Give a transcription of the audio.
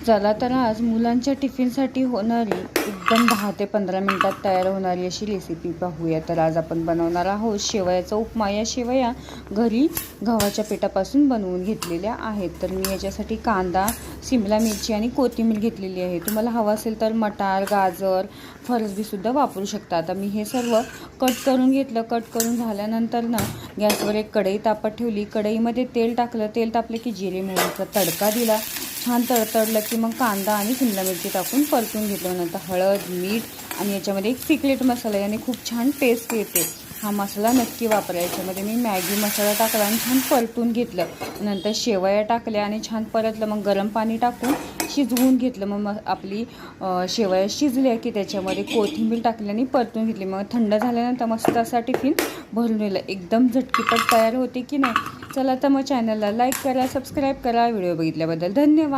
चला तर आज मुलांच्या टिफिनसाठी होणारी एकदम 10 ते 15 मिनिटात तयार होणारी अशी रेसिपी पाहूया। तर आज आपण बनवणार आहोत शेवयाचा उपमा। या शेवया घरी गव्हाच्या पिठापासून बनवून घेतलेल्या आहेत। तर मी याच्यासाठी कांदा, शिमला मिरची आणि कोथिंबीर घेतलेली आहे। तुम्हाला हवं असेल तर मटार, गाजर, फरसबीसुद्धा वापरू शकता। आता मी हे सर्व कट करून घेतलं। कट करून झाल्यानंतर ना गॅसवर एक कढई तापत ठेवली। कढईमध्ये तेल टाकलं। तेल तापले की जिरे मोहरीचा तडका दिला। छान तडतडलं की मग कांदा आणि शिमला मिरची टाकून परतून घेतलं। नंतर हळद, मीठ आणि याच्यामध्ये एक सिक्रेट मसाला याने खूप छान टेस्ट येते। हा मसाला नक्की वापरा। याच्यामध्ये मी मॅगी मसाला टाकला आणि छान परतून घेतलं। नंतर शेवया टाकल्या आणि छान परतलं। मग गरम पाणी टाकून शिजवून घेतलं। मग आपली शेवया शिजल्या की त्याच्यामध्ये कोथिंबीर टाकली आणि परतून घेतली। मग थंड झाल्यानंतर मस्त असा टिफिन भरून नेला। एकदम झटकीपट तयार होते की नाही। चला तर मग चॅनलला लाईक करा, सबस्क्राईब करा। व्हिडिओ बघितल्याबद्दल धन्यवाद।